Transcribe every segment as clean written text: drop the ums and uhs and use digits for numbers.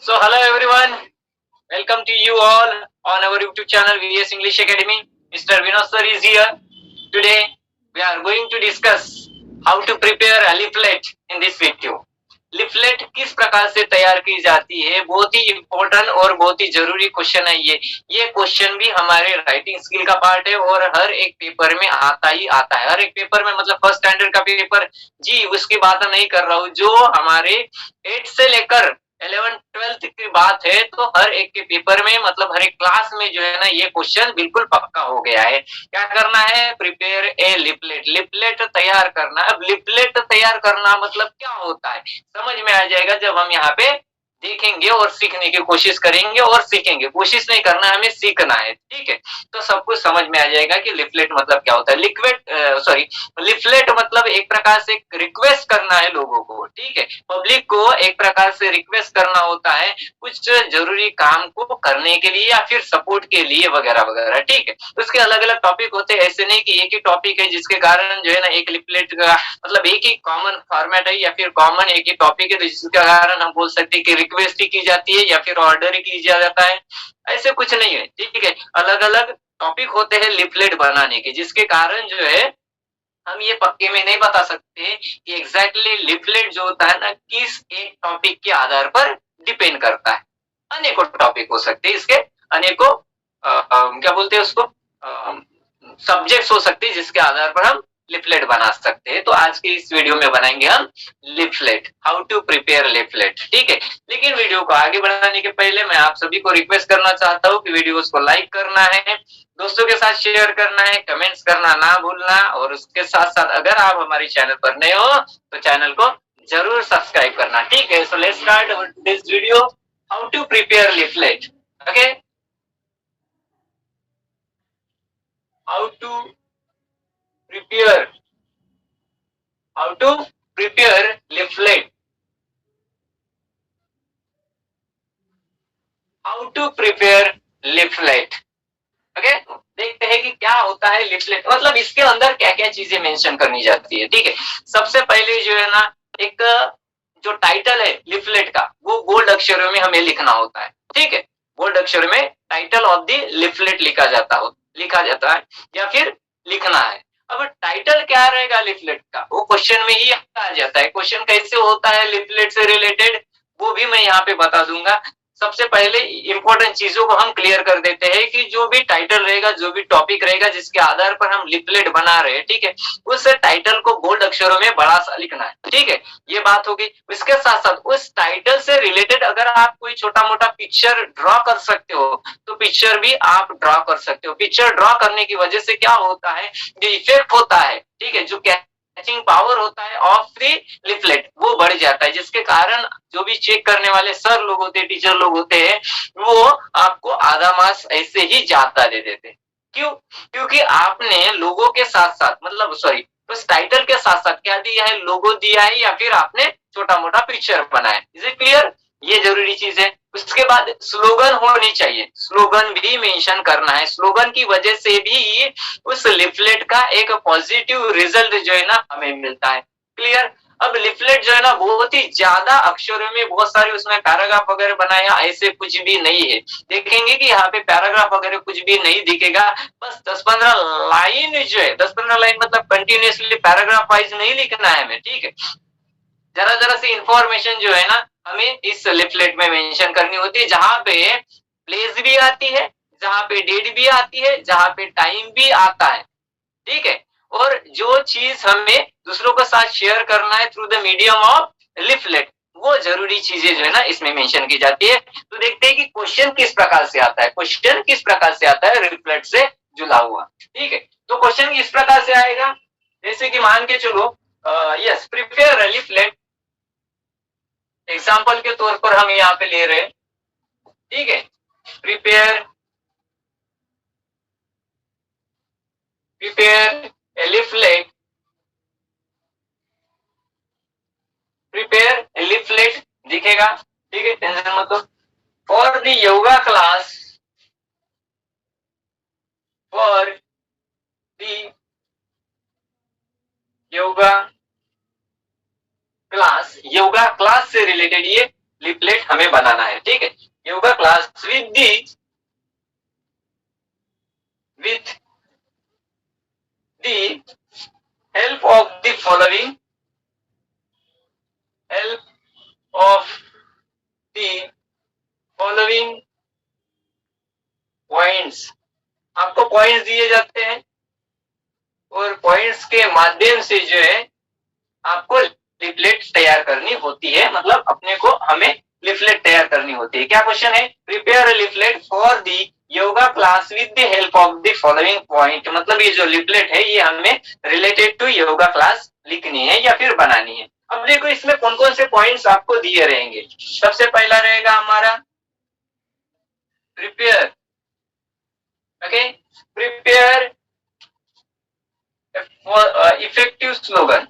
So hello everyone, welcome to you all on our YouTube channel VS English Academy. Mr. Vinod sir is here. Today we are going to discuss how to prepare a leaflet in this video. Leaflet किस प्रकार से तैयार की जाती है, बहुत ही important और बहुत ही जरूरी क्वेश्चन है ये क्वेश्चन भी हमारे राइटिंग स्किल का पार्ट है और हर एक पेपर में आता ही आता है। हर एक पेपर में मतलब फर्स्ट स्टैंडर्ड का पेपर जी उसकी बात नहीं कर रहा हूँ, जो हमारे 8 से लेकर 11th-12th की बात है, तो हर एक के पेपर में मतलब हर एक क्लास में जो है ना ये क्वेश्चन बिल्कुल पक्का हो गया है। क्या करना है? प्रिपेयर ए लिफलेट, लिफलेट तैयार करना। अब लिफलेट तैयार करना मतलब क्या होता है समझ में आ जाएगा जब हम यहाँ पे देखेंगे और सीखने की कोशिश करेंगे और सीखेंगे। कोशिश नहीं करना, हमें सीखना है, ठीक है। तो सब कुछ समझ में आ जाएगा कि लिफलेट मतलब क्या होता है। लिफलेट मतलब एक प्रकार से रिक्वेस्ट करना है लोगों को, ठीक है, पब्लिक को एक प्रकार से रिक्वेस्ट करना होता है कुछ जरूरी काम को करने के लिए या फिर सपोर्ट के लिए वगैरह वगैरह, ठीक है। उसके अलग अलग टॉपिक होते हैं, ऐसे नहीं कि एक ही टॉपिक है जिसके कारण जो है ना एक लिफलेट का मतलब एक ही कॉमन फॉर्मेट है या फिर कॉमन एक ही टॉपिक है जिसके कारण हम बोल सकते हैं कि रिक्वेस्ट ही की जाती है या फिर ऑर्डर ही किया जाता है। ऐसे कुछ नहीं है, ठीक है। अलग अलग टॉपिक होते हैं लिफलेट बनाने के, जिसके कारण जो है हम ये पक्के में नहीं बता सकते कि एग्जैक्टली लिफलेट जो होता है ना किस एक टॉपिक के आधार पर डिपेंड करता है। अनेकों टॉपिक हो सकते हैं इसके, अनेकों क्या बोलते हैं उसको, सब्जेक्ट्स हो सकते हैं जिसके आधार पर हम लिफलेट बना सकते हैं। तो आज के इस वीडियो में बनाएंगे हम leaflet, how to prepare leaflet, ठीक है। लेकिन वीडियो को आगे बढ़ाने के पहले मैं आप सभी को रिक्वेस्ट करना चाहता हूँ कि वीडियोस को लाइक करना है, दोस्तों के साथ शेयर करना है, कमेंट्स करना ना भूलना, और उसके साथ साथ अगर आप हमारे चैनल पर नए हो तो चैनल को जरूर सब्सक्राइब करना, ठीक है। So let's start our this video, how to prepare leaflet, okay. How to prepare how to prepare leaflet, how to prepare leaflet, okay. देखते हैं कि क्या होता है लिफलेट, मतलब इसके अंदर क्या क्या चीजें मेंशन करनी जाती है, ठीक है। सबसे पहले जो है ना एक जो टाइटल है लिफलेट का वो बोल्ड अक्षरों में हमें लिखना होता है, ठीक है। बोल्ड अक्षरों में टाइटल ऑफ द लिफलेट लिखा जाता है या फिर लिखना है। अब टाइटल क्या रहेगा लिफलेट का, वो क्वेश्चन में ही आ जाता है। क्वेश्चन कैसे होता है लिफलेट से रिलेटेड वो भी मैं यहाँ पे बता दूंगा। सबसे पहले इंपॉर्टेंट चीजों को हम क्लियर कर देते हैं कि जो भी टाइटल रहेगा, जो भी टॉपिक रहेगा जिसके आधार पर हम लिफलेट बना रहे हैं, ठीक है, उस टाइटल को बोल्ड अक्षरों में बड़ा सा लिखना है, ठीक है। ये बात होगी। इसके साथ साथ उस टाइटल से रिलेटेड अगर आप कोई छोटा मोटा पिक्चर ड्रॉ कर सकते हो तो पिक्चर भी आप ड्रॉ कर सकते हो। पिक्चर ड्रॉ करने की वजह से क्या होता है, जो इफेक्ट होता है, ठीक है, जो कैचिंग पावर होता है ऑफ द लिफलेट वो बढ़ जाता है, जिसके कारण जो भी चेक करने वाले सर लोग होते हैं, टीचर लोग होते हैं, वो आपको आधा मार्क्स ऐसे ही जाता दे देते। क्यों? क्योंकि आपने लोगों के साथ साथ मतलब सॉरी उस टाइटल के साथ साथ क्या दिया है, लोगो दिया है या फिर आपने छोटा मोटा पिक्चर बनाया। Is it clear? ये जरूरी चीज है। उसके बाद स्लोगन होनी चाहिए, स्लोगन भी मेंशन करना है। स्लोगन की वजह से भी उस लिफलेट का एक पॉजिटिव रिजल्ट जो है ना हमें मिलता है। क्लियर? अब लिफलेट जो है ना बहुत ही ज्यादा अक्षरों में बहुत सारे उसमें पैराग्राफ वगैरह बनाया, ऐसे कुछ भी नहीं है। देखेंगे कि यहाँ पे पैराग्राफ वगैरह कुछ भी नहीं दिखेगा, बस 10-15 लाइन जो है, 10-15 लाइन मतलब कंटिन्यूअसली पैराग्राफ वाइज नहीं लिखना है हमें, ठीक है। जरा जरा सी इंफॉर्मेशन जो है ना हमें इस लिफलेट में मेंशन करनी होती है, जहां पे प्लेस भी आती है, जहां पे डेट भी आती है, जहां पे टाइम भी आता है, ठीक है। और जो चीज हमें दूसरों के साथ शेयर करना है through the medium of leaflet, वो जरूरी चीजें जो है ना इसमें मेंशन की जाती है। तो देखते हैं कि क्वेश्चन किस प्रकार से आता है, क्वेश्चन किस प्रकार से आता है लिफलेट से जुड़ा हुआ, ठीक है। तो क्वेश्चन किस प्रकार से आएगा, जैसे कि मान के चलो यस प्रिपेयर लिफलेट, एग्जाम्पल के तौर पर हम यहाँ पे ले रहे हैं, ठीक है। Prepare a leaflet, prepare a leaflet दिखेगा, ठीक है, टेंशन मत लो। For the yoga class, for the yoga class, yoga class से रिलेटेड ये लिफलेट हमें बनाना है, ठीक ठीक है, yoga class with the help of the following points. आपको पॉइंट्स दिए जाते हैं और पॉइंट्स के माध्यम से जो है आपको लिफलेट तैयार करनी होती है, मतलब अपने को हमें लिफलेट तैयार करनी होती है। क्या क्वेश्चन है? Prepare leaflet for the yoga class with the help of the following point, मतलब ये जो लिफलेट है ये हमें रिलेटेड टू योगा क्लास लिखनी है या फिर बनानी है। अब देखो इसमें कौन कौन से पॉइंट्स आपको दिए रहेंगे। सबसे पहला रहेगा हमारा prepare, okay, prepare effective slogan.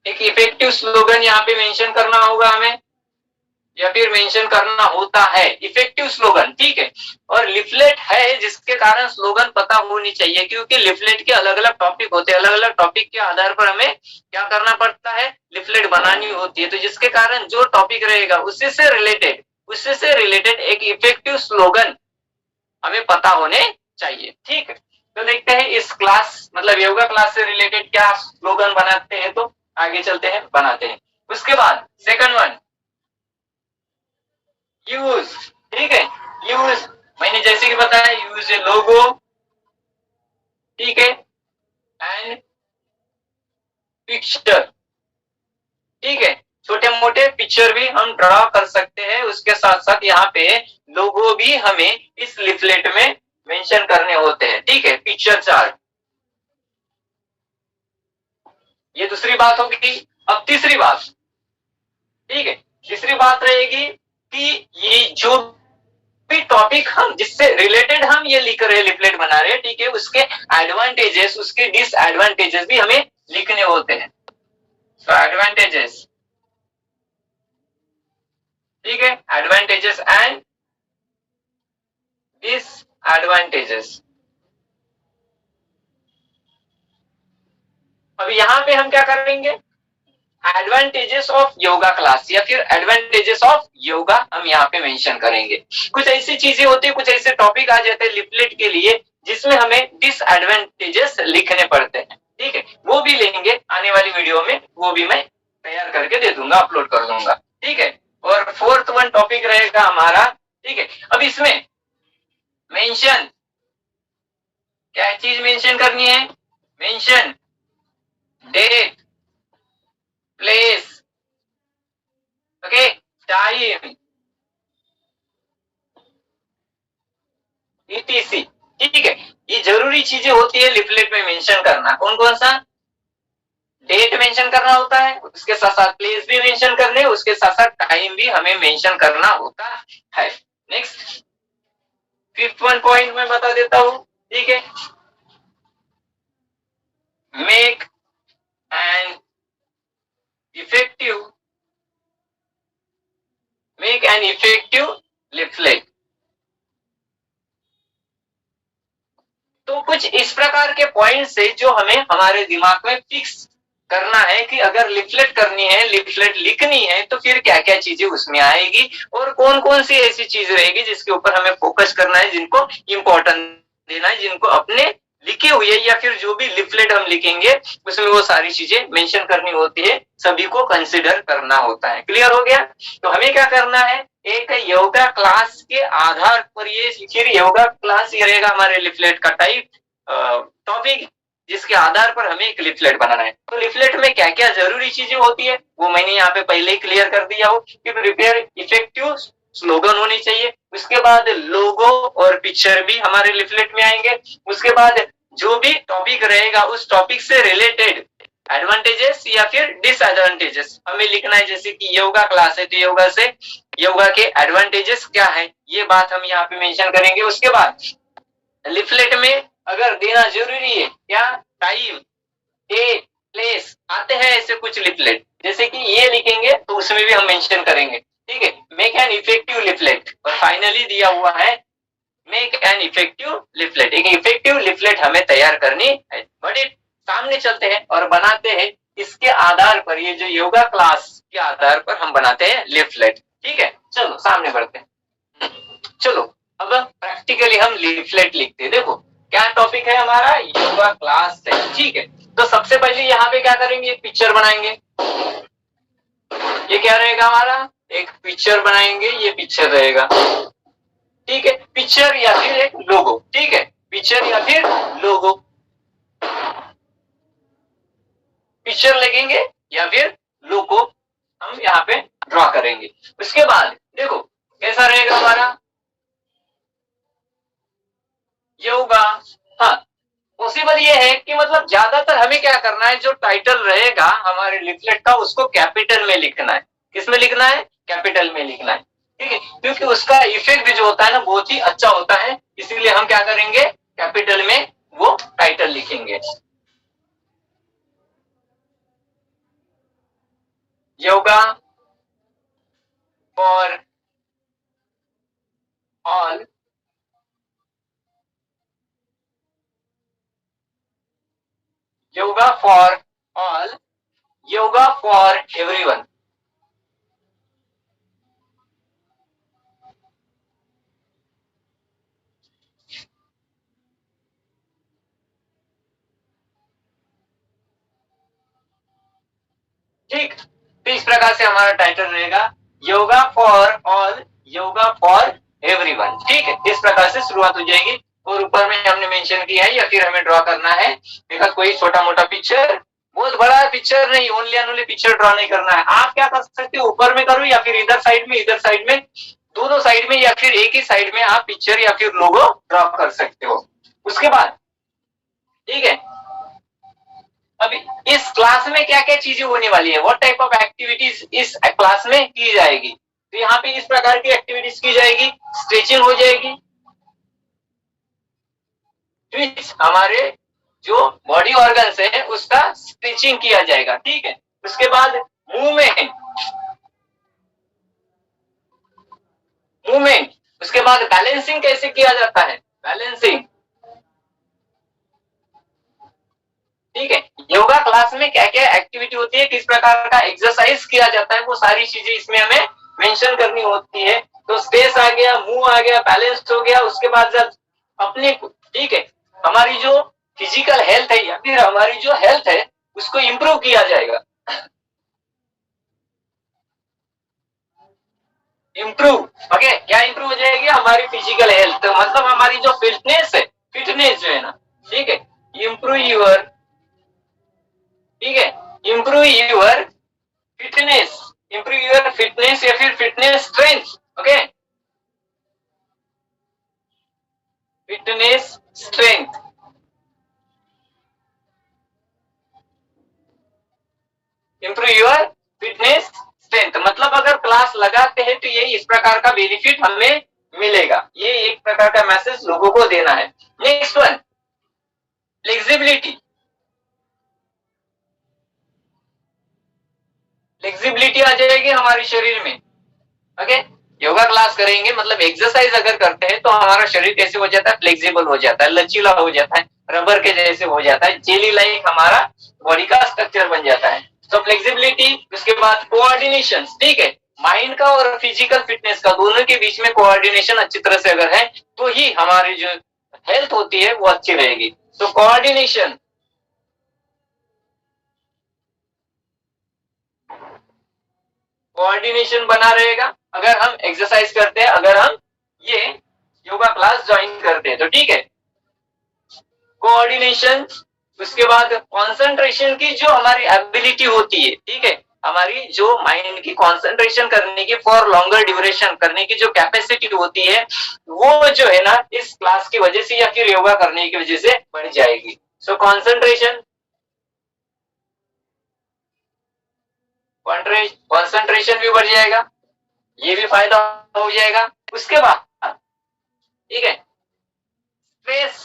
एक इफेक्टिव स्लोगन यहाँ पे मेंशन करना होगा हमें या फिर मेंशन करना होता है, इफेक्टिव स्लोगन, ठीक है। और लिफलेट है जिसके कारण स्लोगन पता होनी चाहिए, क्योंकि लिफलेट के अलग अलग टॉपिक होते हैं, अलग अलग टॉपिक के आधार पर हमें क्या करना पड़ता है, लिफलेट बनानी होती है। तो जिसके कारण जो टॉपिक रहेगा उससे से रिलेटेड एक इफेक्टिव स्लोगन हमें पता होने चाहिए, ठीक है। तो देखते हैं इस क्लास मतलब योगा क्लास से रिलेटेड क्या स्लोगन बनाते हैं, तो आगे चलते हैं, बनाते हैं। उसके बाद सेकंड वन यूज, ठीक है, यूज मैंने जैसे कि बताया यूज ए लोगो, ठीक है, एंड पिक्चर, ठीक है, छोटे मोटे पिक्चर भी हम ड्रा कर सकते हैं। उसके साथ साथ यहाँ पे लोगो भी हमें इस लिफलेट में मेंशन करने होते हैं, ठीक है, पिक्चर चार्ट। ये दूसरी बात होगी। अब तीसरी बात, ठीक है, तीसरी बात रहेगी कि ये जो भी टॉपिक हम जिससे रिलेटेड हम ये लिख रहे हैं, लिफलेट बना रहे हैं, ठीक है, उसके एडवांटेजेस उसके डिसएडवांटेजेस भी हमें लिखने होते हैं। सो एडवांटेजेस, ठीक है, एडवांटेजेस एंड डिसएडवांटेजेस। अब यहाँ पे हम क्या करेंगे, एडवांटेजेस ऑफ योगा क्लास या फिर एडवांटेजेस ऑफ योगा हम यहाँ पे मेंशन करेंगे। कुछ ऐसी चीजें होती है, कुछ ऐसे टॉपिक आ जाते हैं लिफलेट के लिए जिसमें हमें डिसएडवांटेजेस लिखने पड़ते हैं, ठीक है, वो भी लेंगे आने वाली वीडियो में, वो भी मैं तैयार करके दे दूंगा, अपलोड कर दूंगा, ठीक है। और फोर्थ वन टॉपिक रहेगा हमारा, ठीक है। अब इसमें मेंशन क्या चीज मेंशन करनी है, mention date, place, okay, time, ETC, ठीक है। ये जरूरी चीजें होती है लिफलेट में मेंशन करना। कौन कौन सा? डेट मेंशन करना होता है, उसके साथ साथ प्लेस भी मेंशन करने, उसके साथ साथ टाइम भी हमें मेंशन करना होता है। नेक्स्ट फिफ्थ वन पॉइंट मैं बता देता हूं, ठीक है, मेक एन इफेक्टिव लिफलेट। तो कुछ इस प्रकार के पॉइंट से जो हमें हमारे दिमाग में फिक्स करना है कि अगर लिफलेट करनी है, लिफलेट लिखनी है, तो फिर क्या क्या चीजें उसमें आएगी और कौन कौन सी ऐसी चीज रहेगी जिसके ऊपर हमें फोकस करना है, जिनको इंपॉर्टेंस देना है, जिनको अपने लिखे हुए या फिर जो भी लिफलेट हम लिखेंगे उसमें वो सारी चीजें मेंशन करनी होती है, सभी को कंसिडर करना होता है। क्लियर हो गया? तो हमें क्या करना है, एक योगा क्लास के आधार पर ये फिर योगा क्लास ये रहेगा हमारे लिफलेट का टाइप टॉपिक, जिसके आधार पर हमें एक लिफलेट बनाना है। तो लिफलेट में क्या क्या जरूरी चीजें होती है वो मैंने यहाँ पे पहले ही क्लियर कर दिया हो कि प्रिपेयर इफेक्टिव स्लोगन होनी चाहिए, उसके बाद लोगो और पिक्चर भी हमारे लिफलेट में आएंगे, उसके बाद जो भी टॉपिक रहेगा उस टॉपिक से रिलेटेड एडवांटेजेस या फिर डिसएडवांटेजेस हमें लिखना है। जैसे कि योगा क्लास है तो योगा के एडवांटेजेस क्या है ये बात हम यहाँ पे मेंशन करेंगे। उसके बाद लिफलेट में अगर देना जरूरी है क्या, टाइम, डेट, प्लेस आते हैं ऐसे कुछ लिफलेट, जैसे कि ये लिखेंगे तो उसमें भी हम मेंशन करेंगे, ठीक है, मेक एन इफेक्टिव लिफलेट। और फाइनली दिया हुआ है मेक एन इफेक्टिव लिफलेट। एक इफेक्टिव लिफलेट हमें तैयार करनी है। बड़े सामने चलते हैं और बनाते हैं, इसके आधार पर ये जो योगा क्लास के आधार पर हम बनाते हैं लिफलेट। चलो सामने बढ़ते हैं। चलो अब प्रैक्टिकली हम लीफलेट लिखते हैं। देखो क्या टॉपिक है हमारा, योगा क्लास है, ठीक है। तो सबसे पहले यहाँ पे क्या करेंगे, एक पिक्चर बनाएंगे। ये क्या रहेगा हमारा, एक पिक्चर बनाएंगे, ये पिक्चर रहेगा, ठीक है। पिक्चर या फिर एक लोगो, ठीक है, पिक्चर या फिर लोगो, पिक्चर लगेंगे या फिर लोगो हम यहाँ पे ड्रॉ करेंगे। उसके बाद देखो कैसा रहेगा हमारा योगा। हाँ, पॉसिबल ये है कि मतलब ज्यादातर हमें क्या करना है, जो टाइटल रहेगा हमारे लिफलेट का उसको कैपिटल में लिखना है। किसमें लिखना है, कैपिटल में लिखना है, ठीक है, क्योंकि उसका इफेक्ट जो होता है ना बहुत ही अच्छा होता है, इसीलिए हम क्या करेंगे, कैपिटल में वो टाइटल लिखेंगे। Yoga for all, yoga for all, yoga for everyone. ठीक, तो इस प्रकार से हमारा टाइटल रहेगा yoga for all, yoga for everyone, ठीक है। इस प्रकार से शुरुआत हो जाएगी और ऊपर में हमने मेंशन किया है या फिर हमें ड्रॉ करना है देखा कोई छोटा मोटा पिक्चर, बहुत बड़ा पिक्चर नहीं, only and only picture draw नहीं करना है। आप क्या कर सकते हो, ऊपर में करो या फिर इधर साइड में, दोनों साइड में या फिर एक ही साइड में आप पिक्चर या फिर लोगो ड्रॉ कर सकते हो। उसके बाद ठीक है, अभी इस क्लास में क्या क्या चीजें होने वाली है, व्हाट टाइप ऑफ एक्टिविटीज इस क्लास में की जाएगी। तो यहाँ पे इस प्रकार की एक्टिविटीज की जाएगी, स्ट्रेचिंग हो जाएगी, हमारे जो बॉडी ऑर्गन्स है उसका स्ट्रेचिंग किया जाएगा, ठीक है। उसके बाद मूवमेंट, मूवमेंट, उसके बाद बैलेंसिंग कैसे किया जाता है, बैलेंसिंग, ठीक है। योगा क्लास में क्या क्या एक्टिविटी होती है, किस प्रकार का एक्सरसाइज किया जाता है, वो सारी चीजें इसमें हमें मेंशन करनी होती है। तो स्पेस आ गया, मूव आ गया, बैलेंस हो गया, उसके बाद जब अपने ठीक है हमारी जो फिजिकल हेल्थ है या फिर हमारी जो हेल्थ है उसको इंप्रूव किया जाएगा, इंप्रूव, ओके। क्या इंप्रूव हो जाएगी, हमारी फिजिकल हेल्थ, मतलब हमारी जो फिटनेस है, फिटनेस जो है ना, ठीक है, इंप्रूव यूर, ठीक है, improve your fitness, improve your fitness या फिर fitness strength, okay, fitness strength, improve your fitness strength, मतलब अगर क्लास लगाते हैं तो ये इस प्रकार का बेनिफिट हमें मिलेगा, ये एक प्रकार का मैसेज लोगों को देना है। नेक्स्ट वन, फ्लेक्सिबिलिटी, फ्लेक्सिबिलिटी आ जाएगी हमारे शरीर में, ओके। योगा क्लास करेंगे मतलब एक्सरसाइज अगर करते हैं तो हमारा शरीर कैसे हो जाता है, फ्लेक्सिबल हो जाता है, लचीला हो जाता है, रबर के जैसे हो जाता है, जेली लाइक हमारा बॉडी का स्ट्रक्चर बन जाता है। तो फ्लेक्सिबिलिटी, उसके बाद कोऑर्डिनेशन, ठीक है, माइंड का और फिजिकल फिटनेस का दोनों के बीच में कोऑर्डिनेशन अच्छी तरह से अगर है तो ही हमारी जो हेल्थ होती है वो अच्छी रहेगी। तो कोऑर्डिनेशन, कोऑर्डिनेशन बना रहेगा अगर हम एक्सरसाइज करते हैं, अगर हम ये योगा क्लास ज्वाइन करते हैं तो, ठीक है। कोऑर्डिनेशन, उसके बाद कंसंट्रेशन की जो हमारी एबिलिटी होती है, ठीक है, हमारी जो माइंड की कंसंट्रेशन करने की, फॉर लॉन्गर ड्यूरेशन करने की जो कैपेसिटी होती है वो जो है ना इस क्लास की वजह से या फिर योगा करने की वजह से बढ़ जाएगी। सो कंसंट्रेशन, कंसंट्रेशन भी बढ़ जाएगा, ये भी फायदा हो जाएगा। उसके बाद ठीक है, स्ट्रेस,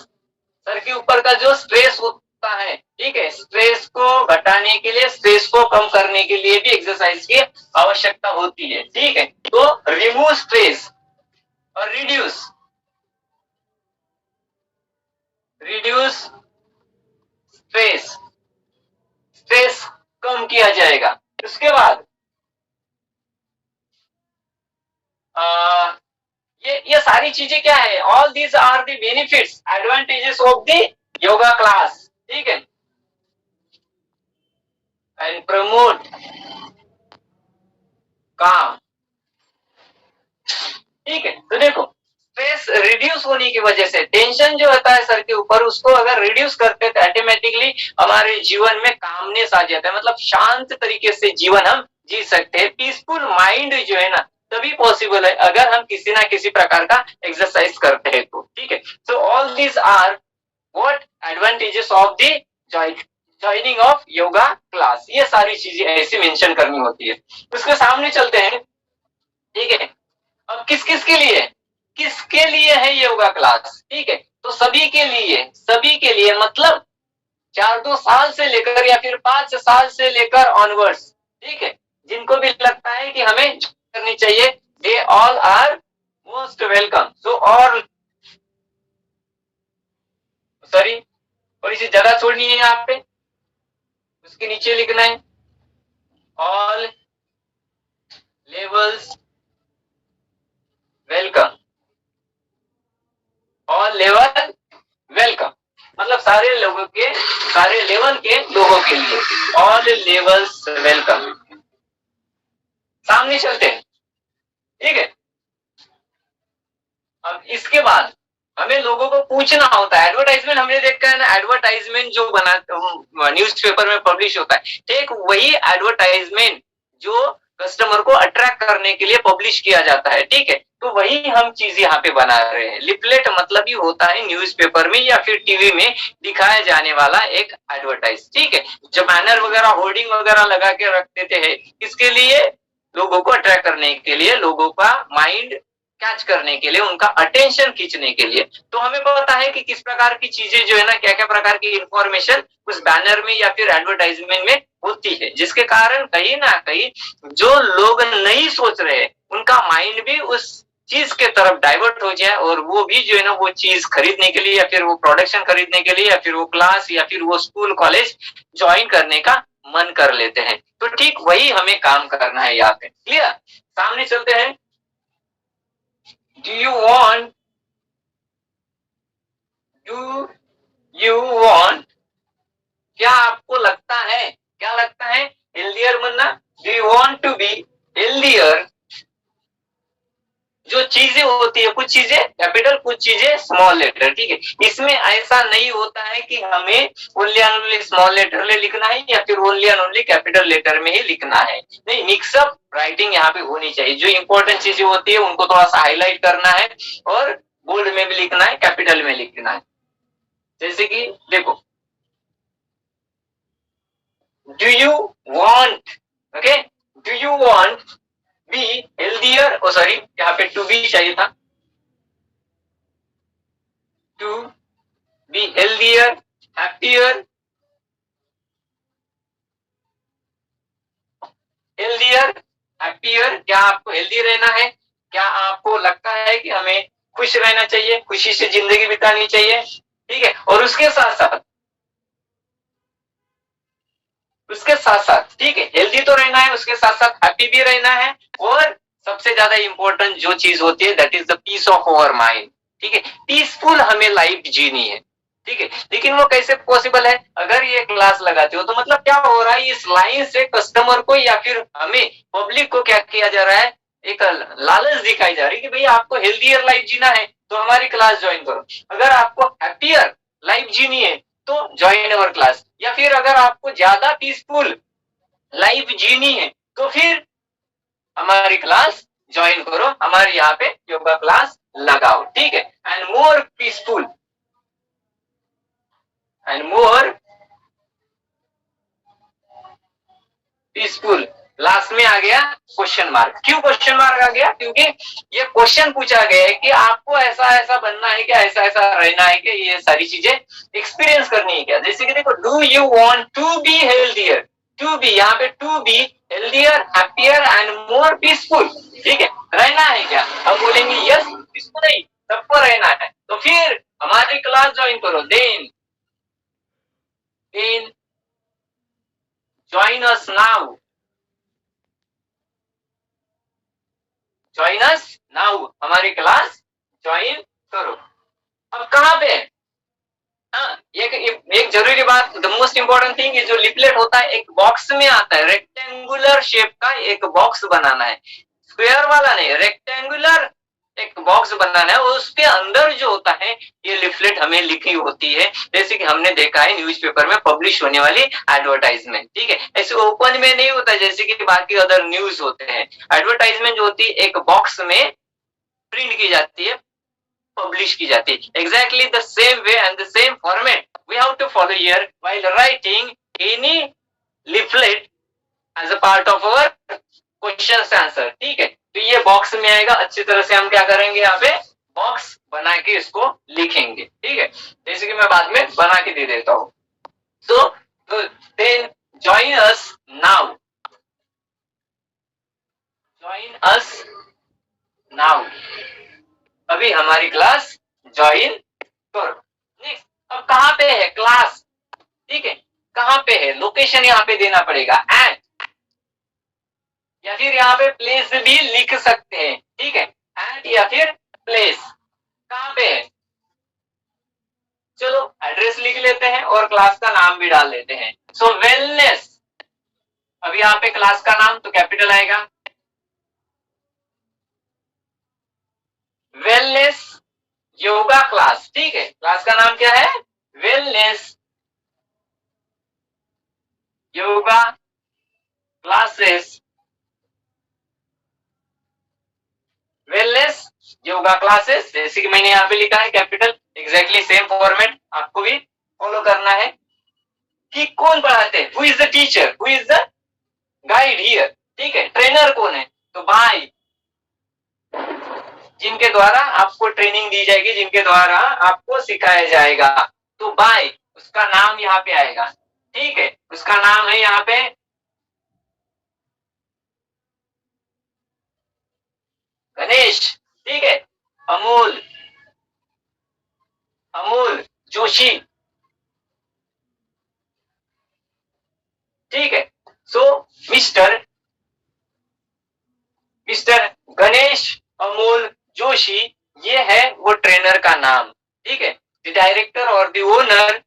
सर के ऊपर का जो स्ट्रेस होता है, ठीक है, स्ट्रेस को घटाने के लिए, स्ट्रेस को कम करने के लिए भी एक्सरसाइज की आवश्यकता होती है, ठीक है। तो रिमूव स्ट्रेस और रिड्यूस, रिड्यूस स्ट्रेस, स्ट्रेस कम किया जाएगा। उसके बाद सारी चीजें क्या है, all these are the benefits advantages of the yoga class, ठीक है, एंड प्रमोट काम, ठीक है। तो देखो स्ट्रेस रिड्यूस होने की वजह से टेंशन जो होता है सर के ऊपर, उसको अगर रिड्यूस करते हैं तो ऑटोमेटिकली हमारे जीवन में कामनेस आ जाता है, मतलब शांत तरीके से जीवन हम जी सकते हैं। पीसफुल माइंड जो है ना तभी पॉसिबल है अगर हम किसी ना किसी प्रकार का एक्सरसाइज करते हैं तो, ठीक है। So all these are what advantages of the joining of yoga class, ये सारी चीजें ऐसे मेंशन करनी होती है। उसके सामने चलते हैं, ठीक है। अब किस किस के लिए, किसके लिए है योगा क्लास, ठीक है, तो सभी के लिए, सभी के लिए मतलब 4-2 साल से लेकर या फिर 5 साल से लेकर ऑनवर्ड्स, ठीक है, जिनको भी लगता है कि हमें करनी चाहिए, they all are most welcome. So और सॉरी थोड़ी सी जगह छोड़नी है यहाँ पे, उसके नीचे लिखना है all levels welcome, all level welcome, मतलब सारे लोगों के, सारे लेवल के लोगों के लिए ऑल लेवल्स वेलकम। सामने चलते हैं, ठीक है। अब इसके बाद हमें लोगों को पूछना होता है, एडवर्टाइजमेंट हमने देखा है ना, एडवर्टाइजमेंट जो बना न्यूज़पेपर में पब्लिश होता है, ठीक वही एडवर्टाइजमेंट जो कस्टमर को अट्रैक्ट करने के लिए पब्लिश किया जाता है, ठीक है, तो वही हम चीज यहाँ पे बना रहे हैं। लिफलेट मतलब ही होता है न्यूज़पेपर में या फिर टीवी में दिखाया जाने वाला एक एडवर्टाइज, ठीक है। जो बैनर वगैरह होर्डिंग वगैरह लगा के रख देते हैं, इसके लिए लोगों को अट्रैक्ट करने के लिए, लोगों का माइंड कैच करने के लिए, उनका अटेंशन खींचने के लिए। तो हमें पता है कि किस प्रकार की चीजें जो है ना, क्या क्या प्रकार की इंफॉर्मेशन उस बैनर में या फिर एडवर्टाइजमेंट में होती है, जिसके कारण कहीं ना कहीं जो लोग नहीं सोच रहे उनका माइंड भी उस चीज के तरफ डाइवर्ट हो जाए और वो भी जो है ना वो चीज खरीदने के लिए या फिर वो प्रोडक्शन खरीदने के लिए या फिर वो क्लास या फिर वो स्कूल कॉलेज ज्वाइन करने का मन कर लेते हैं। तो ठीक वही हमें काम करना है यहाँ पे, क्लियर। सामने चलते हैं, do you want, क्या आपको लगता है, क्या लगता है हेल्दियर बनना, do you want to be healthier। जो चीजें होती है, कुछ चीजें कैपिटल कुछ चीजें स्मॉल लेटर, ठीक है। इसमें ऐसा नहीं होता है कि हमें only and only small letter में लिखना है या फिर only and only capital letter में ही लिखना है, नहीं, मिक्सअप राइटिंग यहाँ पे होनी चाहिए। जो इंपॉर्टेंट चीजें होती है उनको थोड़ा सा हाईलाइट करना है और बोल्ड में भी लिखना है, कैपिटल में लिखना है। जैसे कि देखो, do you want, okay, do you want be healthier, oh sorry यहाँ पे टू बी चाहिए था, to be healthier, happier, healthier, happier, क्या आपको हेल्दी रहना है, क्या आपको लगता है कि हमें खुश रहना चाहिए, खुशी से जिंदगी बितानी चाहिए, ठीक है। और उसके साथ साथ, उसके साथ साथ, ठीक है, हेल्दी तो रहना है, उसके साथ साथ हैप्पी भी रहना है, और सबसे ज्यादा इंपॉर्टेंट जो चीज होती है that is the peace of our mind, ठीक है। पीसफुल हमें लाइफ जीनी है, ठीक है। लेकिन वो कैसे पॉसिबल है, अगर ये क्लास लगाते हो तो मतलब क्या हो रहा है, इस लाइन से कस्टमर को या फिर हमें पब्लिक को क्या किया जा रहा है, एक लालच दिखाई जा रही है कि भाई आपको हेल्दियर लाइफ जीना है तो हमारी क्लास ज्वाइन करो, अगर आपको हैप्पियर लाइफ जीनी है तो ज्वाइन अवर क्लास, या फिर अगर आपको ज्यादा पीसफुल लाइफ जीनी है तो फिर हमारी क्लास ज्वाइन करो, हमारे यहाँ पे योगा क्लास लगाओ, ठीक है। And more peaceful and more peaceful, last में आ गया क्वेश्चन मार्क। क्यों क्वेश्चन मार्क आ गया, क्योंकि ये क्वेश्चन पूछा गया है कि आपको ऐसा ऐसा बनना है क्या, ऐसा ऐसा रहना है क्या, ये सारी चीजें एक्सपीरियंस करनी है क्या। जैसे कि देखो, do you want to be healthier, to be, यहाँ पे to be healthier, happier and more peaceful, ठीक है, रहना है क्या, हम बोलेंगे यस, इसको नहीं, सबको रहना है, तो फिर हमारी क्लास ज्वाइन करो, then join us now, join us now, हमारी क्लास ज्वाइन करो। अब कहाँ पे है? हाँ, एक जरूरी बात, द मोस्ट इंपॉर्टेंट थिंग, जो लिपलेट होता है एक बॉक्स में आता है, रेक्टेंगुलर शेप का एक बॉक्स बनाना है, स्क्वायर वाला नहीं, रेक्टेंगुलर एक बॉक्स बनाना है, उसके अंदर जो होता है ये लिफलेट हमें लिखी होती है, जैसे कि हमने देखा है न्यूज़पेपर में पब्लिश होने वाली एडवर्टाइजमेंट, ठीक है। ऐसे ओपन में नहीं होता जैसे कि बाकी अदर न्यूज होते हैं। एडवर्टाइजमेंट जो होती है एक बॉक्स में प्रिंट की जाती है, पब्लिश की जाती है। Exactly the same way and the same format we have to follow here while writing any leaflet as a part of our question answer, ठीक है। तो ये बॉक्स में आएगा, अच्छी तरह से हम क्या करेंगे, यहाँ पे बॉक्स बना के इसको लिखेंगे, ठीक है। जैसे कि मैं बाद में बना के दे देता हूँ। So then join us now, join us now, अभी हमारी क्लास ज्वाइन करो। नेक्स्ट, अब कहाँ पे है क्लास, ठीक है, कहाँ पे है, लोकेशन यहाँ पे देना पड़ेगा, एंड या फिर यहाँ पे प्लेस भी लिख सकते हैं, ठीक है, एंड या फिर प्लेस कहाँ पे है। चलो एड्रेस लिख लेते हैं और क्लास का नाम भी डाल लेते हैं। सो वेलनेस, अब यहाँ पे क्लास का नाम तो कैपिटल आएगा, वेलनेस योगा क्लास, ठीक है। क्लास का नाम क्या है, wellness yoga classes, wellness yoga classes, जैसे कि मैंने यहाँ पे लिखा है कैपिटल, एग्जैक्टली सेम फॉर्मेट आपको भी फॉलो करना है। कि कौन पढ़ाते हैं, who is the teacher, who is the guide here, ठीक है। ट्रेनर कौन है, तो भाई जिनके द्वारा आपको ट्रेनिंग दी जाएगी, जिनके द्वारा आपको सिखाया जाएगा, तो भाई उसका नाम यहाँ पे आएगा, ठीक है। उसका नाम है यहाँ पे गणेश, ठीक है। अमूल, अमूल जोशी, ठीक है। सो मिस्टर गणेश अमूल जोशी, ये है वो ट्रेनर का नाम, ठीक है। द डायरेक्टर और the owner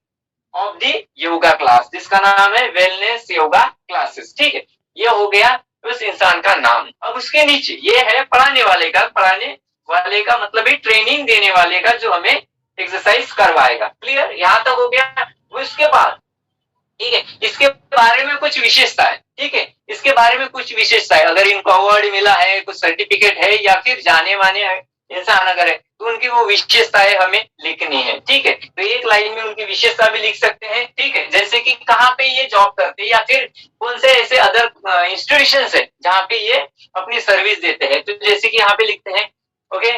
of the yoga class, जिसका नाम है वेलनेस योगा क्लासेस, ठीक है। ये हो गया उस इंसान का नाम। अब उसके नीचे ये है पढ़ाने वाले का मतलब ही ट्रेनिंग देने वाले का, जो हमें एक्सरसाइज करवाएगा। क्लियर, यहां तक हो गया। उसके बाद, ठीक है, इसके बारे में कुछ विशेषता है, ठीक है, इसके बारे में कुछ विशेषता है, अगर इनको अवार्ड मिला है, कुछ सर्टिफिकेट है, या फिर जाने माने इंसान अगर है, तो उनकी वो विशेषताएं हमें लिखनी है, ठीक है। तो एक लाइन में उनकी विशेषता भी लिख सकते हैं, ठीक है, जैसे कि कहाँ पे ये जॉब करते हैं, या फिर कौन से ऐसे अदर इंस्टीट्यूशन है जहाँ पे ये अपनी सर्विस देते हैं। तो जैसे कि यहाँ पे लिखते हैं, ओके,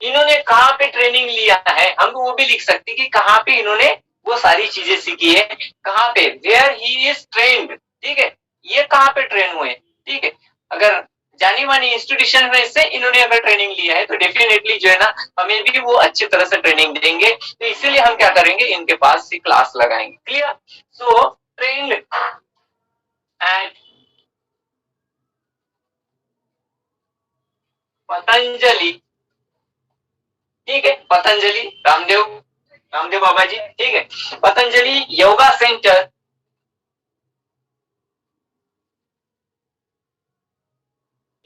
इन्होंने कहाँ पे ट्रेनिंग लिया है, हम वो भी लिख सकते हैं कि कहाँ पे इन्होंने वो सारी चीजें सीखी है, कहाँ पे, वेयर ही इज ट्रेन्ड, ठीक है, ये कहाँ पे ट्रेन हुए, ठीक है। अगर जानी मानी इंस्टीट्यूशन में से इन्होंने अगर ट्रेनिंग लिया है, तो डेफिनेटली जो है ना, हमें भी वो अच्छी तरह से ट्रेनिंग देंगे। तो इसीलिए हम क्या करेंगे, इनके पास ही क्लास लगाएंगे। Clear, so trained at Patanjali, ठीक है, पतंजलि, रामदेव बाबा जी, ठीक है, पतंजलि योगा सेंटर,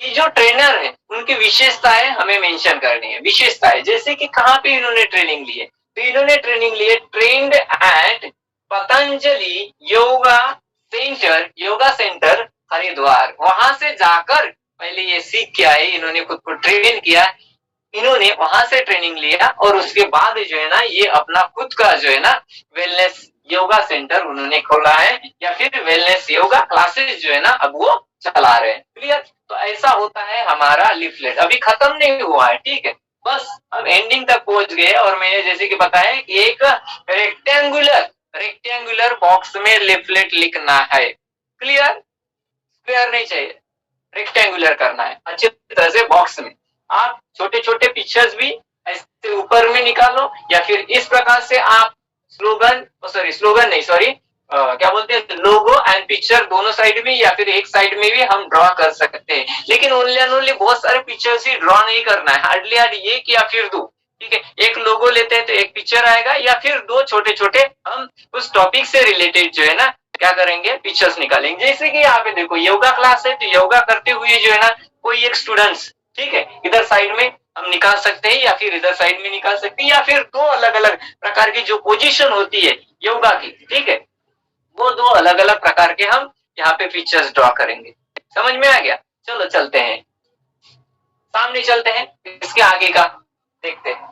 ये जो ट्रेनर है उनकी विशेषताएं हमें मेंशन करनी है। विशेषताएं जैसे कि कहाँ पे इन्होंने ट्रेनिंग ली है, तो इन्होंने ट्रेनिंग ली है trained at Patanjali yoga centre Haridwar. वहां से जाकर पहले ये सीख के आए, इन्होंने खुद को ट्रेन किया, इन्होंने वहां से ट्रेनिंग लिया, और उसके बाद जो है ना, ये अपना खुद का जो है ना वेलनेस योगा सेंटर उन्होंने खोला है, या फिर वेलनेस योगा क्लासेस जो है ना, अब वो चला रहे हैं। क्लियर, तो ऐसा होता है हमारा लिफलेट। अभी खत्म नहीं हुआ है, ठीक है, बस अब एंडिंग तक पहुंच गए। और मैंने जैसे कि बताया कि एक रेक्टेंगुलर बॉक्स में लिफलेट लिखना है। क्लियर, स्क्वायर नहीं चाहिए, रेक्टेंगुलर करना है अच्छी तरह से बॉक्स में। आप छोटे छोटे पिक्चर्स भी ऐसे ऊपर में निकालो, या फिर इस प्रकार से आप स्लोगन नहीं, सॉरी, क्या बोलते हैं, लोगो एंड पिक्चर दोनों साइड में या फिर एक साइड में भी हम ड्रॉ कर सकते हैं, लेकिन ओनली एंड ओनली बहुत सारे पिक्चर्स ही ड्रॉ नहीं करना है, हार्डली हार्ड एक या फिर दो, ठीक है। एक लोगो लेते हैं तो एक पिक्चर आएगा, या फिर दो छोटे छोटे हम उस टॉपिक से रिलेटेड जो है ना क्या करेंगे, पिक्चर्स निकालेंगे। जैसे कि यहाँ पे देखो योगा क्लास है, तो योगा करते हुए जो है ना कोई एक स्टूडेंट्स, ठीक है, इधर साइड में हम निकाल सकते हैं या फिर इधर साइड में निकाल सकते हैं, या फिर दो अलग अलग प्रकार की जो पोजीशन होती है योगा की, ठीक है, वो दो अलग अलग प्रकार के हम यहाँ पे पिक्चर्स ड्रॉ करेंगे। समझ में आ गया? चलो चलते हैं, सामने चलते हैं, इसके आगे का देखते हैं।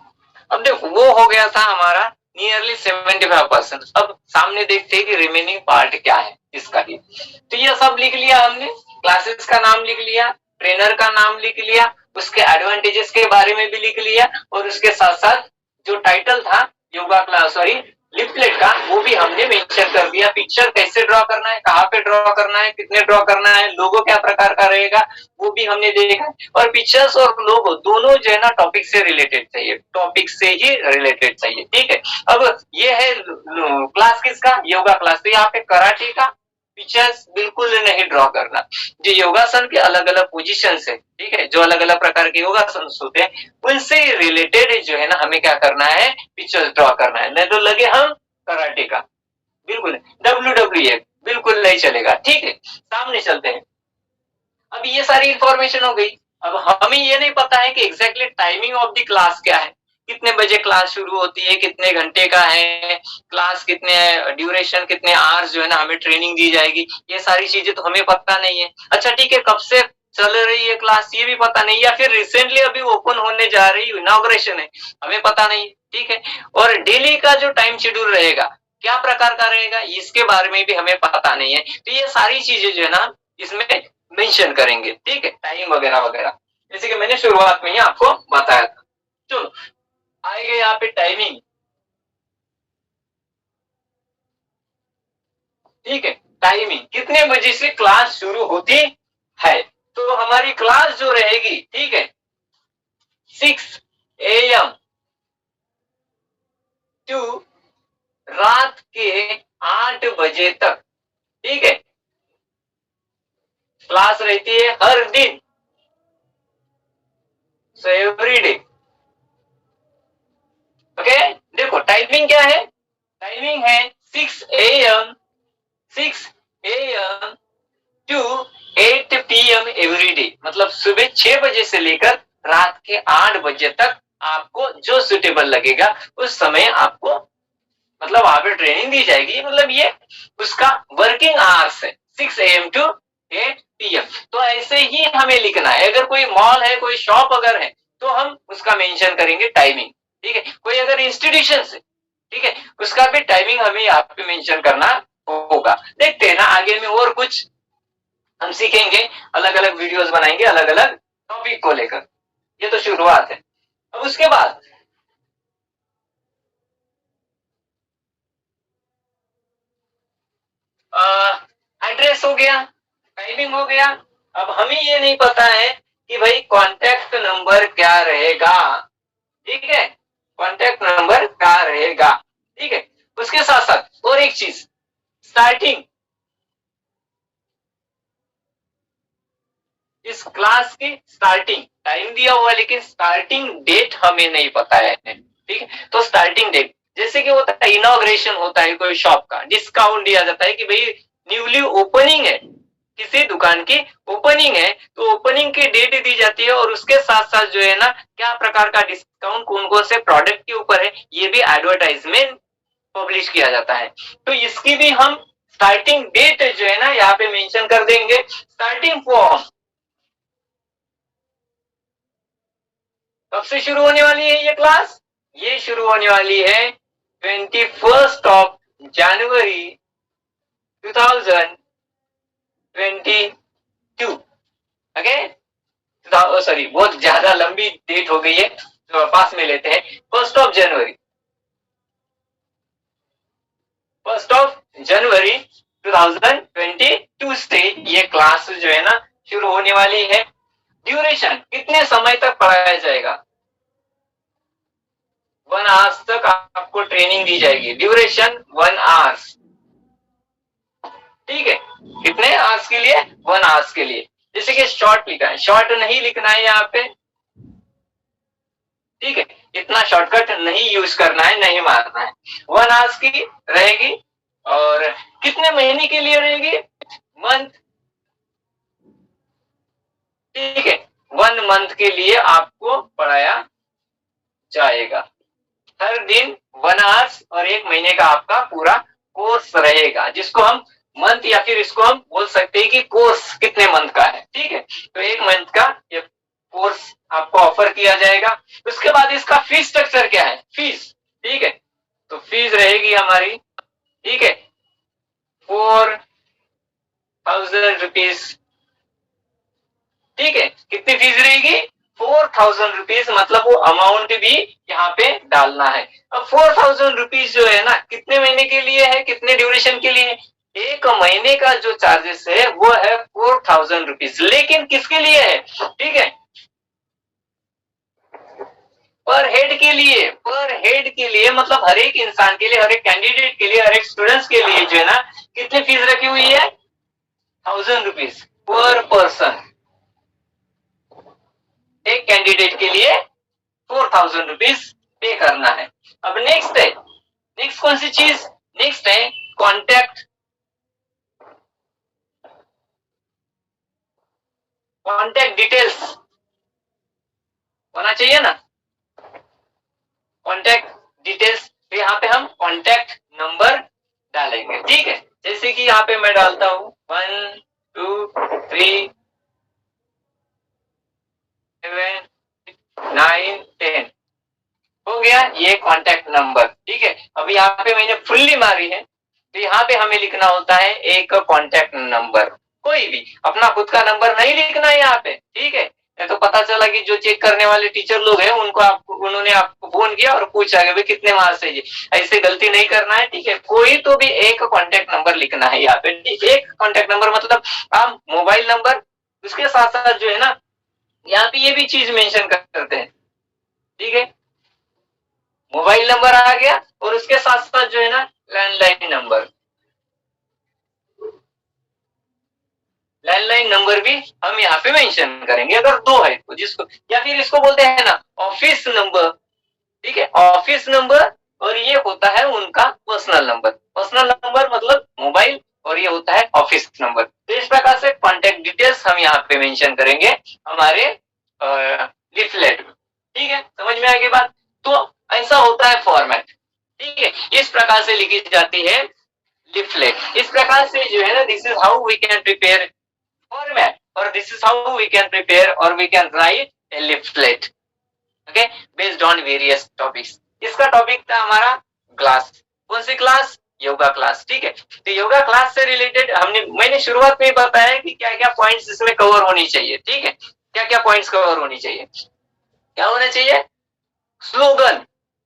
अब देखो वो हो गया था हमारा नियरली 75%। अब सामने देखते हैं कि रिमेनिंग पार्ट क्या है इसका ही। तो ये सब लिख लिया हमने, क्लासेस का नाम लिख लिया, ट्रेनर का नाम लिख लिया, उसके एडवांटेजेस के बारे में भी लिख लिया, और उसके साथ साथ जो टाइटल था योगा क्लास, सॉरी लिफलेट का, वो भी हमने मेंशन कर दिया। पिक्चर कैसे ड्रॉ करना है, कहाँ पे ड्रॉ करना है, कितने ड्रॉ करना है, लोगो क्या प्रकार का रहेगा, वो भी हमने देखा। और पिक्चर्स और लोगो दोनों जो है ना टॉपिक से रिलेटेड चाहिए, टॉपिक से ही रिलेटेड चाहिए, ठीक है। अब ये है क्लास किसका, योगा क्लास। तो यहाँ पे कराटे का पिक्चर्स बिल्कुल नहीं ड्रॉ करना। जो योगासन के अलग अलग पोजीशन है, ठीक है, जो अलग अलग प्रकार के योगासन होते हैं उनसे रिलेटेड जो है ना हमें क्या करना है, पिक्चर्स ड्रॉ करना है। नहीं तो लगे हम कराटे का, बिल्कुल WWE बिल्कुल नहीं चलेगा, ठीक है। सामने चलते हैं। अब ये सारी इंफॉर्मेशन हो गई। अब हमें ये नहीं पता है कि exactly timing of the class क्या है, कितने बजे क्लास शुरू होती है, कितने घंटे का है क्लास, कितने ड्यूरेशन, कितने आवर्स जो है ना हमें ट्रेनिंग दी जाएगी, ये सारी चीजें तो हमें पता नहीं है। अच्छा ठीक है, कब से चल रही है क्लास ये भी पता नहीं, या फिर रिसेंटली अभी ओपन होने जा रही इनॉग्रेशन है, हमें पता नहीं, ठीक है। और डेली का जो टाइम शेड्यूल रहेगा क्या प्रकार का रहेगा, इसके बारे में भी हमें पता नहीं है। तो ये सारी चीजें जो है ना इसमें मेंशन करेंगे, ठीक है, टाइम वगैरह वगैरह, जैसे कि मैंने शुरुआत में ही आपको बताया था। चलो आएगा यहाँ पे टाइमिंग, ठीक है। टाइमिंग कितने बजे से क्लास शुरू होती है, तो हमारी क्लास जो रहेगी, ठीक है, 6 AM टू रात के 8 बजे तक, ठीक है, क्लास रहती है हर दिन, सो एवरी डे, ओके। देखो टाइमिंग क्या है, टाइमिंग है 6 AM to 8 PM every day, मतलब सुबह 6 बजे से लेकर रात के 8 बजे तक आपको जो सुटेबल लगेगा उस समय आपको मतलब वहां पे ट्रेनिंग दी जाएगी। मतलब ये उसका वर्किंग आवर्स है 6 AM टू 8 PM। तो ऐसे ही हमें लिखना है। अगर कोई मॉल है, कोई शॉप अगर है तो हम उसका मेंशन करेंगे टाइमिंग, ठीक है। कोई अगर इंस्टीट्यूशन है, ठीक है, उसका भी टाइमिंग हमें यहाँ पे मेंशन करना होगा। देखते हैं ना आगे में और कुछ हम सीखेंगे, अलग अलग वीडियोस बनाएंगे अलग अलग टॉपिक को लेकर। ये तो शुरुआत है। अब उसके बाद एड्रेस हो गया, टाइमिंग हो गया। अब हमें ये नहीं पता है कि भाई कॉन्टेक्ट नंबर क्या रहेगा, ठीक है, कॉन्टेक्ट नंबर क्या रहेगा, ठीक है। उसके साथ साथ और एक चीज, स्टार्टिंग, इस क्लास की स्टार्टिंग टाइम दिया हुआ लेकिन स्टार्टिंग डेट हमें नहीं पता है, ठीक है। तो स्टार्टिंग डेट जैसे कि होता है इनॉग्रेशन होता है कोई शॉप का, डिस्काउंट दिया जाता है कि भाई न्यूली ओपनिंग है, किसी दुकान की ओपनिंग है तो ओपनिंग की डेट दी जाती है, और उसके साथ साथ जो है ना क्या प्रकार का डिस्काउंट कौन कौन से प्रोडक्ट के ऊपर है ये भी एडवर्टाइजमेंट पब्लिश किया जाता है। तो इसकी भी हम स्टार्टिंग डेट जो है ना यहाँ पे मेंशन कर देंगे। स्टार्टिंग फॉर्म कब से शुरू होने वाली है ये क्लास, ये शुरू होने वाली है 21 जनवरी 2022, ओके। सॉरी बहुत ज्यादा लंबी डेट हो गई है तो पास में लेते हैं। 1 जनवरी 2022 से ये क्लास जो है ना शुरू होने वाली है। ड्यूरेशन कितने समय तक पढ़ाया जाएगा, 1 आवर्स तक आपको ट्रेनिंग दी जाएगी। ड्यूरेशन 1 आवर्स, ठीक है, कितने आवर्स के लिए? 1 आवर्स के लिए। जैसे कि शॉर्ट लिखा है, शॉर्ट नहीं लिखना है यहाँ पे, ठीक है, इतना शॉर्टकट नहीं यूज करना है, नहीं मारना है। 1 आवर्स की रहेगी और कितने महीने के लिए रहेगी? मंथ, ठीक है, 1 मंथ के लिए आपको पढ़ाया जाएगा। हर दिन 1 आवर्स और 1 महीने का आपका पूरा कोर्स रहेगा, जिसको हम मंथ या फिर इसको हम बोल सकते हैं कि कोर्स कितने मंथ का है, ठीक है। तो 1 मंथ का ये कोर्स आपको ऑफर किया जाएगा। उसके बाद इसका फीस स्ट्रक्चर क्या है? फीस, ठीक है, तो फीस रहेगी हमारी, ठीक है, 4000 रुपीज, ठीक है। कितनी फीस रहेगी? 4000 रुपीज, मतलब वो अमाउंट भी यहाँ पे डालना है। अब 4000 रुपीज जो है ना, कितने महीने के लिए है, कितने ड्यूरेशन के लिए? 1 महीने का जो चार्जेस है वो है 4000 रुपीज, लेकिन किसके लिए है? ठीक है, पर हेड के लिए, पर हेड के लिए, मतलब हर एक इंसान के लिए, हर एक कैंडिडेट के लिए, हर एक स्टूडेंट्स के लिए जो है ना, कितनी फीस रखी हुई है? 1000 रुपीज पर पर्सन। एक कैंडिडेट के लिए 4000 रुपीज पे करना है। अब नेक्स्ट है, नेक्स्ट कौन सी चीज? नेक्स्ट है कॉन्टैक्ट, कॉन्टैक्ट डिटेल्स होना चाहिए ना, कॉन्टैक्ट डिटेल्स। तो यहाँ पे हम कॉन्टैक्ट नंबर डालेंगे, ठीक है। जैसे कि यहाँ पे मैं डालता हूं 1 2 3 7 9 10, हो गया ये कॉन्टैक्ट नंबर, ठीक है। अभी यहाँ पे मैंने फुल्ली मारी है, तो यहाँ पे हमें लिखना होता है एक कॉन्टैक्ट नंबर, कोई भी अपना खुद का नंबर नहीं लिखना है यहाँ पे, ठीक है। तो पता चला कि जो चेक करने वाले टीचर लोग हैं उनको उन्होंने आपको फोन किया और पूछा कि भाई कितने मार्क्स है ये, ऐसे गलती नहीं करना है, ठीक है। कोई तो भी एक कॉन्टैक्ट नंबर लिखना है यहाँ पे, एक कॉन्टैक्ट नंबर, मतलब आप मोबाइल नंबर, उसके साथ साथ जो है ना यहाँ पे ये भी चीज मेंशन करते हैं, ठीक है। मोबाइल नंबर आ गया और उसके साथ साथ जो है ना लैंडलाइन नंबर, लैंडलाइन नंबर भी हम यहाँ पे मेंशन करेंगे अगर 2 है तो, जिसको या फिर इसको बोलते हैं ना ऑफिस नंबर, ठीक है, ऑफिस नंबर। और ये होता है उनका पर्सनल नंबर, पर्सनल नंबर मतलब मोबाइल, और ये होता है ऑफिस नंबर। तो इस प्रकार से कॉन्टैक्ट डिटेल्स हम यहाँ पे मेंशन करेंगे हमारे लिफलेट में, ठीक है। समझ में आ गई बात? तो ऐसा होता है फॉर्मेट, ठीक है, इस प्रकार से लिखी जाती है लिफलेट। इस प्रकार से जो है ना, this is how we can prepare format, और this is how we can prepare और we can write a leaflet, okay, based on various topics. इसका टॉपिक था हमारा क्लास, कौन सी क्लास? योगा क्लास, ठीक है। तो योगा क्लास से रिलेटेड मैंने शुरुआत में बताया कि क्या क्या पॉइंट्स इसमें कवर होनी चाहिए, ठीक है, क्या क्या पॉइंट्स कवर होनी चाहिए, क्या होना चाहिए? स्लोगन,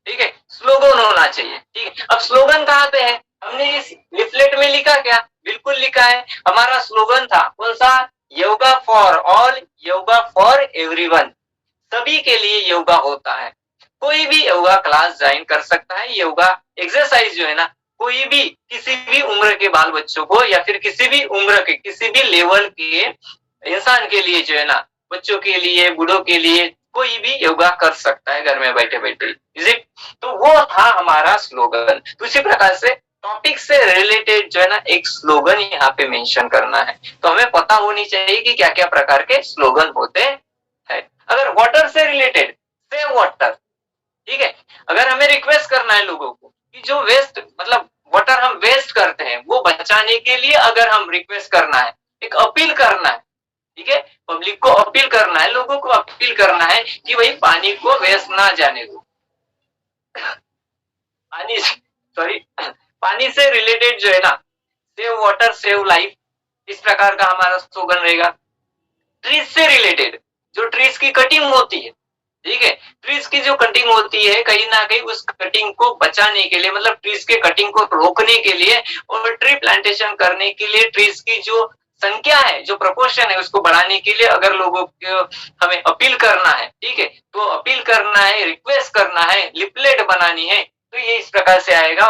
ठीक है, स्लोगन होना चाहिए, ठीक है। अब स्लोगन कहाँ पे है? हमने इस लिफलेट में लिखा क्या? बिल्कुल लिखा है, हमारा स्लोगन था कौन सा? Yoga for all, yoga for everyone, सभी के लिए योगा होता है। कोई भी योगा क्लास ज्वाइन कर सकता है। योगा एक्सरसाइज जो है ना, कोई भी किसी भी उम्र के बाल बच्चों को या फिर किसी भी उम्र के किसी भी लेवल के इंसान के लिए जो है ना, बच्चों के लिए, बूढ़ों के लिए, कोई भी योगा कर सकता है घर में बैठे बैठे, इज इट? तो वो था हमारा स्लोगन। तो इसी प्रकार से टॉपिक से रिलेटेड जो है ना एक स्लोगन यहाँ पे मेंशन करना है। तो हमें पता होनी चाहिए कि क्या क्या प्रकार के स्लोगन होते हैं। अगर वाटर से रिलेटेड, सेव वाटर, ठीक है। अगर हमें रिक्वेस्ट करना है लोगों को कि जो वेस्ट, मतलब वाटर हम वेस्ट करते हैं वो बचाने के लिए, अगर हम रिक्वेस्ट करना है, एक अपील करना है, ठीक है, पब्लिक को अपील करना है, लोगों को अपील करना है कि भाई पानी को वेस्ट ना जाने दो। पानी, सॉरी, पानी से रिलेटेड जो है ना, सेव वाटर सेव लाइफ, इस प्रकार का हमारा स्लोगन रहेगा। ट्रीज से रिलेटेड, जो ट्रीज की कटिंग होती है, ठीक है, ट्रीज की जो कटिंग होती है, कहीं ना कहीं उस कटिंग को बचाने के लिए, मतलब ट्रीज के कटिंग को रोकने के लिए और ट्री प्लांटेशन करने के लिए, ट्रीज की जो संख्या है, जो प्रोपोर्शन है, उसको बढ़ाने के लिए अगर लोगों को हमें अपील करना है, ठीक है, तो अपील करना है, रिक्वेस्ट करना है, लिफलेट बनानी है, तो ये इस प्रकार से आएगा।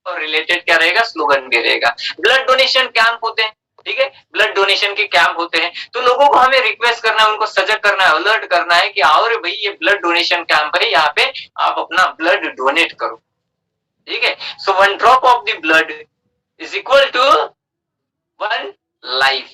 और रिलेटेड क्या रहेगा, स्लोगन भी रहेगा। ब्लड डोनेशन कैंप होते हैं, ठीक है, ब्लड डोनेशन के कैंप होते हैं, तो लोगों को हमें रिक्वेस्ट करना है, उनको सजग करना है, अलर्ट करना है कि आओ रे भाई ये ब्लड डोनेशन कैंप है, यहाँ पे आप अपना ब्लड डोनेट करो, ठीक है। So 1 drop of the blood is equal to 1 life.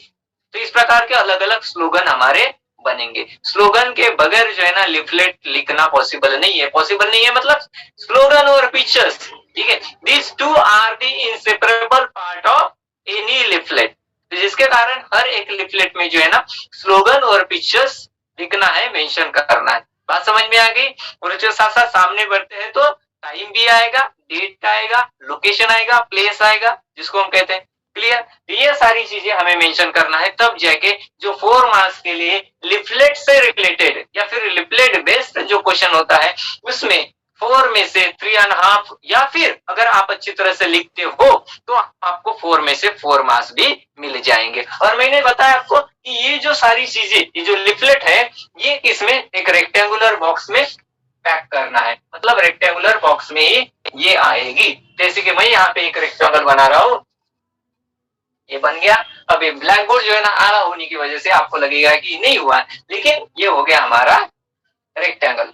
तो इस प्रकार के अलग अलग स्लोगन हमारे बनेंगे। स्लोगन के बगैर जो है ना लिफलेट लिखना पॉसिबल नहीं है, पॉसिबल नहीं है मतलब स्लोगन और पिक्चर्स, ठीक है, this two are the inseparable part of any leaflet. तो जिसके कारण हर एक लिफलेट में जो है ना स्लोगन और पिक्चर्स लिखना है, मेंशन करना है। बात समझ में आ गई। और जो साथ साथ सामने बढ़ते हैं तो टाइम भी आएगा, डेट आएगा, लोकेशन आएगा, प्लेस आएगा, जिसको हम कहते हैं। क्लियर, ये सारी चीजें हमें मेंशन करना है, तब जाके जो 4 मार्क्स के लिए लिफलेट से रिलेटेड या फिर लिफलेट बेस्ड जो क्वेश्चन होता है उसमें 4 में से 3.5 या फिर अगर आप अच्छी तरह से लिखते हो तो आपको 4 में से 4 मार्क्स भी मिल जाएंगे। और मैंने बताया आपको कि ये जो सारी चीजें, ये जो लिफलेट है, ये इसमें एक रेक्टेंगुलर बॉक्स में पैक करना है, मतलब रेक्टेंगुलर बॉक्स में ही ये आएगी। जैसे कि मैं यहाँ पे एक रेक्टेंगल बना रहा हूँ, ये बन गया। अब ये ब्लैक बोर्ड जो है ना आड़ा होने की वजह से आपको लगेगा कि नहीं हुआ, लेकिन ये हो गया हमारा रेक्टेंगल,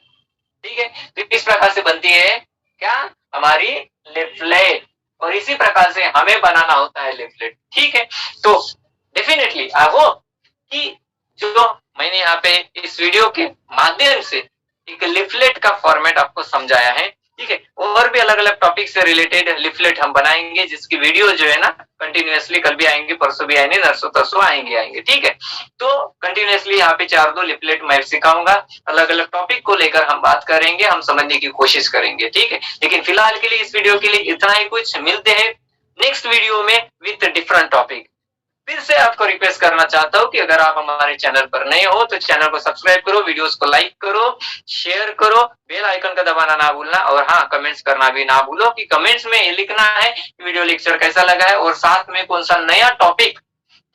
ठीक है। तो इस प्रकार से बनती है क्या, हमारी लिफलेट। और इसी प्रकार से हमें बनाना होता है लिफलेट, ठीक है। तो डेफिनेटली आई होप कि जो मैंने यहाँ पे इस वीडियो के माध्यम से एक लिफलेट का फॉर्मेट आपको समझाया है, ठीक है। और भी अलग अलग टॉपिक से रिलेटेड लिफलेट हम बनाएंगे, जिसकी वीडियो जो है ना कंटिन्यूअसली कल भी आएंगे, परसों भी आएंगे, नरसों तरसों आएंगे, ठीक है। तो कंटिन्यूअसली यहाँ पे 4-2 लिफलेट मैं सिखाऊंगा, अलग अलग टॉपिक को लेकर हम बात करेंगे, हम समझने की कोशिश करेंगे, ठीक है। लेकिन फिलहाल के लिए इस वीडियो के लिए इतना ही कुछ। मिलते हैं नेक्स्ट वीडियो में विथ डिफरेंट टॉपिक। फिर से आपको रिक्वेस्ट करना चाहता हूं कि अगर आप हमारे चैनल पर नए हो तो चैनल को सब्सक्राइब करो, वीडियोस को लाइक करो, शेयर करो, बेल आइकन का दबाना ना भूलना, और हाँ, कमेंट्स करना भी ना भूलो कि कमेंट्स में ये लिखना है वीडियो लेक्चर कैसा लगा है, और साथ में कौन सा नया टॉपिक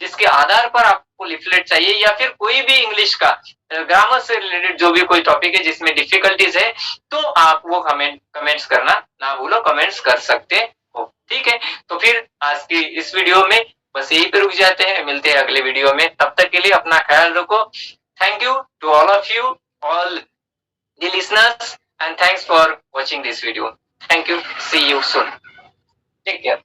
जिसके आधार पर आपको लिफलेट चाहिए, या फिर कोई भी इंग्लिश का ग्रामर से रिलेटेड जो भी कोई टॉपिक है जिसमें डिफिकल्टीज है, तो आप वो कमेंट्स करना ना भूलो, कमेंट्स कर सकते हो, ठीक है। तो फिर आज की इस वीडियो में बस यही पे रुक जाते हैं, मिलते हैं अगले वीडियो में, तब तक के लिए अपना ख्याल रखो। Thank you to all of you, all the listeners, and thanks for watching this video. Thank you, see you soon, take care.